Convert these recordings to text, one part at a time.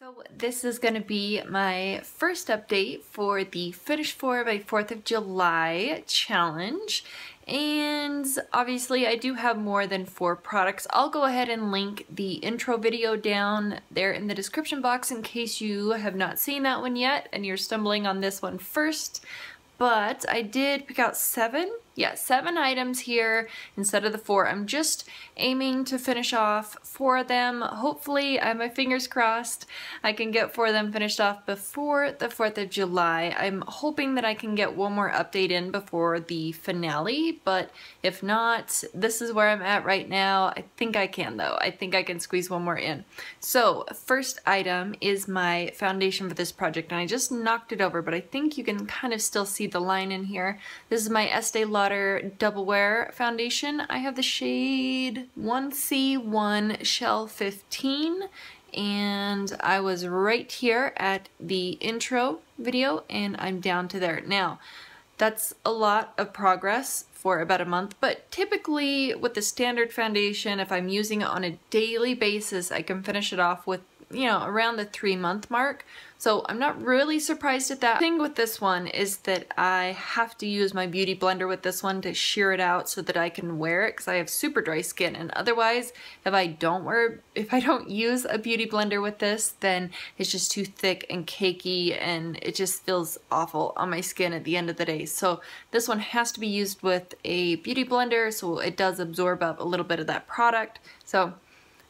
So this is going to be my first update for the Finish 4 by 4th of July challenge, and obviously I do have more than 4 products. I'll go ahead and link the intro video down there in the description box in case you have not seen that one yet and you're stumbling on this one first. But I did pick out 7 items here instead of the 4. I'm just aiming to finish off 4 of them. Hopefully, I have my fingers crossed, I can get 4 of them finished off before the 4th of July. I'm hoping that I can get one more update in before the finale, but if not, this is where I'm at right now. I think I can though. I think I can squeeze one more in. So, first item is my foundation for this project, and I just knocked it over, but I think you can kind of still see the line in here. This is my Estee Lauder Double Wear foundation. I have the shade 1C1 Shell 15, and I was right here at the intro video and I'm down to there. Now, that's a lot of progress for about a month, but typically with the standard foundation, if I'm using it on a daily basis, I can finish it off with, you know, around the 3-month mark. So I'm not really surprised at that. The thing with this one is that I have to use my beauty blender with this one to shear it out so that I can wear it, because I have super dry skin, and otherwise if I don't use a beauty blender with this, then it's just too thick and cakey and it just feels awful on my skin at the end of the day. So this one has to be used with a beauty blender so it does absorb up a little bit of that product. So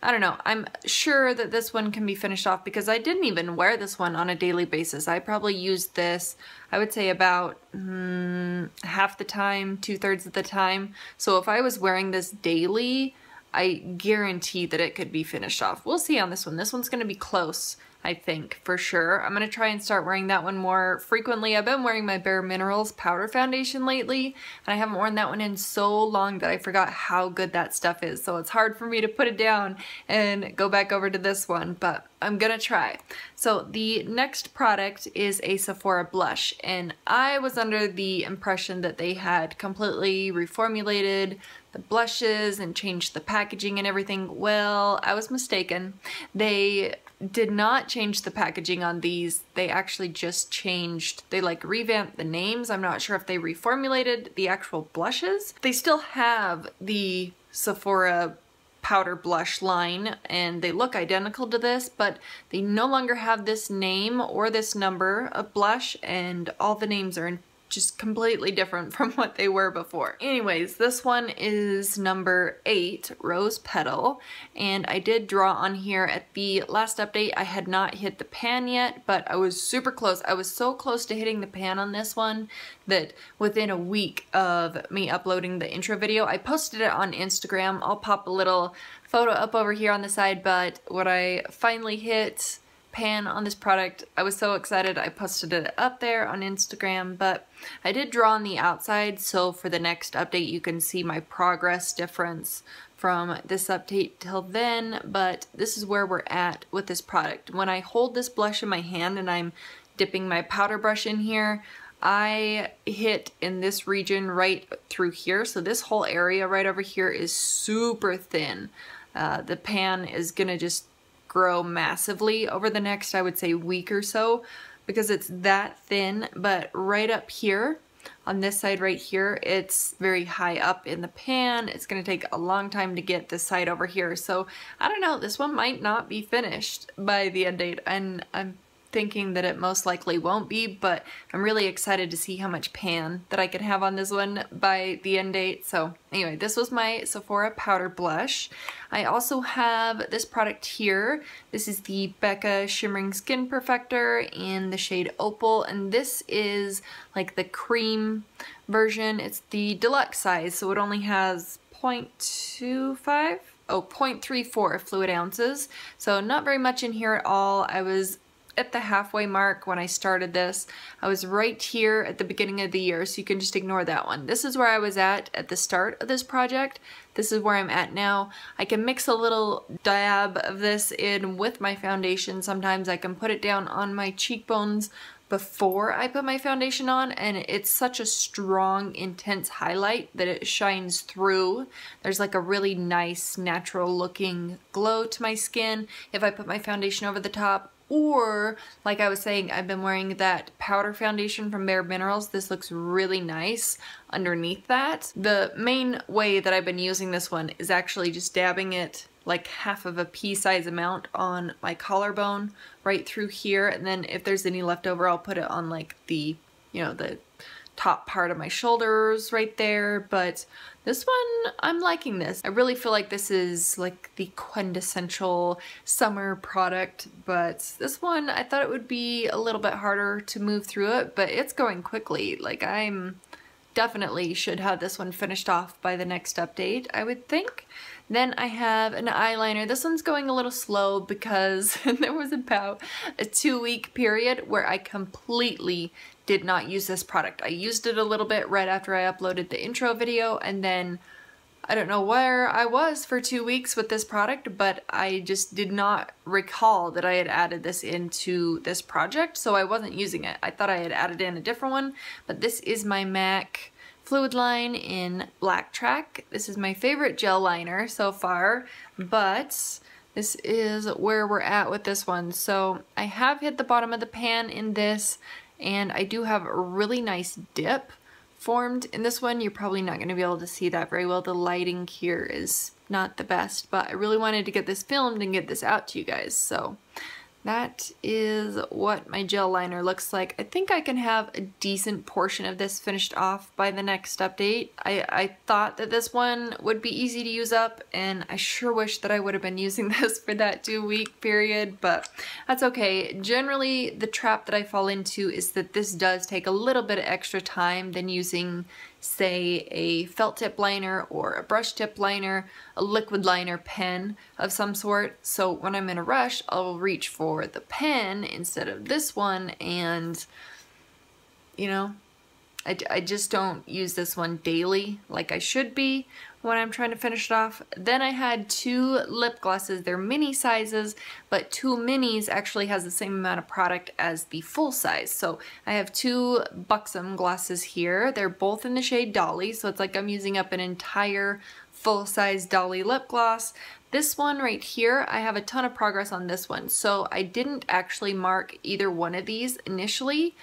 I don't know, I'm sure that this one can be finished off because I didn't even wear this one on a daily basis. I probably used this, I would say about half the time, 2/3 of the time. So if I was wearing this daily, I guarantee that it could be finished off. We'll see on this one. This one's going to be close, I think, for sure. I'm going to try and start wearing that one more frequently. I've been wearing my Bare Minerals powder foundation lately, and I haven't worn that one in so long that I forgot how good that stuff is. So it's hard for me to put it down and go back over to this one, but I'm going to try. So the next product is a Sephora blush, and I was under the impression that they had completely reformulated the blushes and changed the packaging and everything. Well, I was mistaken. They did not change the packaging on these. They actually just changed, they like revamped the names. I'm not sure if they reformulated the actual blushes. They still have the Sephora powder blush line and they look identical to this, but they no longer have this name or this number of blush, and all the names are just completely different from what they were before. Anyways, this one is number 8, Rose Petal, and I did draw on here at the last update. I had not hit the pan yet, but I was super close. I was so close to hitting the pan on this one that within a week of me uploading the intro video, I posted it on Instagram. I'll pop a little photo up over here on the side, but when I finally hit pan on this product, I was so excited. I posted it up there on Instagram, but I did draw on the outside, so for the next update you can see my progress difference from this update till then. But this is where we're at with this product. When I hold this blush in my hand and I'm dipping my powder brush in here, I hit in this region right through here, so this whole area right over here is super thin. The pan is gonna just grow massively over the next, I would say, week or so because it's that thin. But right up here on this side right here, it's very high up in the pan. It's going to take a long time to get this side over here, so I don't know, this one might not be finished by the end date, and I'm thinking that it most likely won't be, but I'm really excited to see how much pan that I can have on this one by the end date. So anyway, this was my Sephora powder blush. I also have this product here. This is the Becca Shimmering Skin Perfector in the shade Opal, and this is like the cream version. It's the deluxe size, so it only has 0.34 fluid ounces, so not very much in here at all. I was at the halfway mark when I started this. I was right here at the beginning of the year, so you can just ignore that one. This is where I was at the start of this project. This is where I'm at now. I can mix a little dab of this in with my foundation. Sometimes I can put it down on my cheekbones before I put my foundation on, and it's such a strong, intense highlight that it shines through. There's like a really nice, natural looking glow to my skin. If I put my foundation over the top, or like I was saying, I've been wearing that powder foundation from Bare Minerals. This looks really nice underneath that. The main way that I've been using this one is actually just dabbing it like half of a pea size amount on my collarbone right through here, and then if there's any left over, I'll put it on like the, you know, the top part of my shoulders right there. But this one, I'm liking this. I really feel like this is like the quintessential summer product, but this one, I thought it would be a little bit harder to move through it, but it's going quickly. Like, I'm definitely should have this one finished off by the next update, I would think. Then I have an eyeliner. This one's going a little slow because there was about a 2-week period where I completely did not use this product. I used it a little bit right after I uploaded the intro video, and then I don't know where I was for 2 weeks with this product, but I just did not recall that I had added this into this project, so I wasn't using it. I thought I had added in a different one, but this is my MAC Fluid Line in Black Track. This is my favorite gel liner so far, but this is where we're at with this one. So I have hit the bottom of the pan in this, and I do have a really nice dip formed in this one. You're probably not going to be able to see that very well. The lighting here is not the best, but I really wanted to get this filmed and get this out to you guys. So that is what my gel liner looks like. I think I can have a decent portion of this finished off by the next update. I thought that this one would be easy to use up, and I sure wish that I would have been using this for that 2-week period, but that's okay. Generally, the trap that I fall into is that this does take a little bit of extra time than using, say, a felt tip liner or a brush tip liner, a liquid liner pen of some sort. So when I'm in a rush, I'll reach for the pen instead of this one, and you know, I just don't use this one daily like I should be when I'm trying to finish it off. Then I had 2 lip glosses. They're mini sizes, but 2 minis actually has the same amount of product as the full size. So I have 2 Buxom glosses here. They're both in the shade Dolly, so it's like I'm using up an entire full-size Dolly lip gloss. This one right here, I have a ton of progress on this one. So I didn't actually mark either one of these initially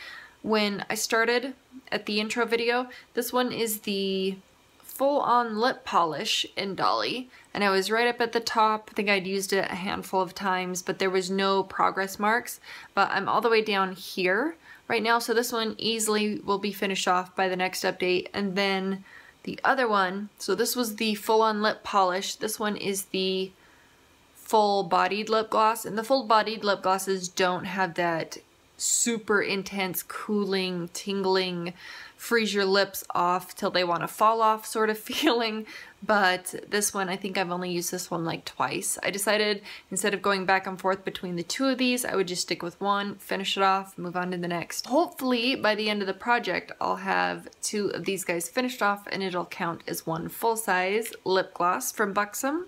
when I started at the intro video. This one is the full-on lip polish in Dolly, and I was right up at the top. I think I'd used it a handful of times, but there was no progress marks. But I'm all the way down here right now, so this one easily will be finished off by the next update. And then the other one, so this was the full-on lip polish. This one is the full-bodied lip gloss, and the full-bodied lip glosses don't have that super intense, cooling, tingling, freeze your lips off till they want to fall off sort of feeling. But this one, I think I've only used this one like twice. I decided instead of going back and forth between the 2 of these, I would just stick with one, finish it off, move on to the next. Hopefully by the end of the project, I'll have 2 of these guys finished off, and it'll count as one full-size lip gloss from Buxom.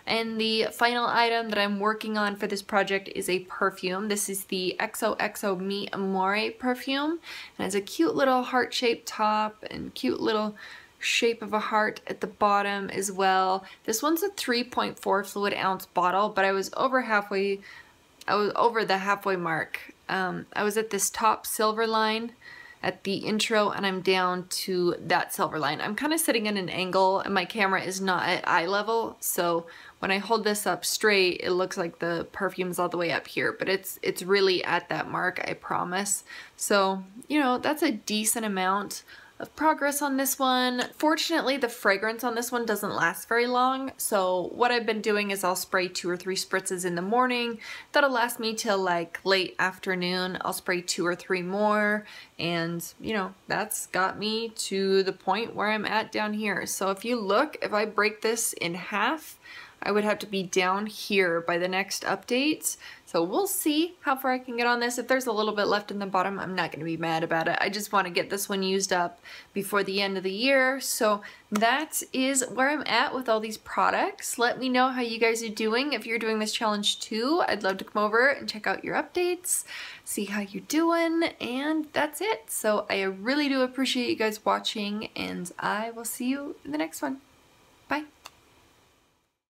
And the final item that I'm working on for this project is a perfume. This is the XOXO Mi Amore perfume. And it's a cute little heart-shaped top and cute little shape of a heart at the bottom as well. This one's a 3.4 fluid ounce bottle, but I was over the halfway mark. I was at this top silver line at the intro, and I'm down to that silver line. I'm kind of sitting at an angle, and my camera is not at eye level, so when I hold this up straight, it looks like the perfume's all the way up here, but it's really at that mark, I promise. So, you know, that's a decent amount of progress on this one. Fortunately, the fragrance on this one doesn't last very long, so what I've been doing is I'll spray 2 or 3 spritzes in the morning. That'll last me till like late afternoon. I'll spray 2 or 3 more, and you know, that's got me to the point where I'm at down here. So if you look, if I break this in half, I would have to be down here by the next update. So we'll see how far I can get on this. If there's a little bit left in the bottom, I'm not going to be mad about it. I just want to get this one used up before the end of the year. So that is where I'm at with all these products. Let me know how you guys are doing. If you're doing this challenge too, I'd love to come over and check out your updates, see how you're doing, and that's it. So I really do appreciate you guys watching, and I will see you in the next one.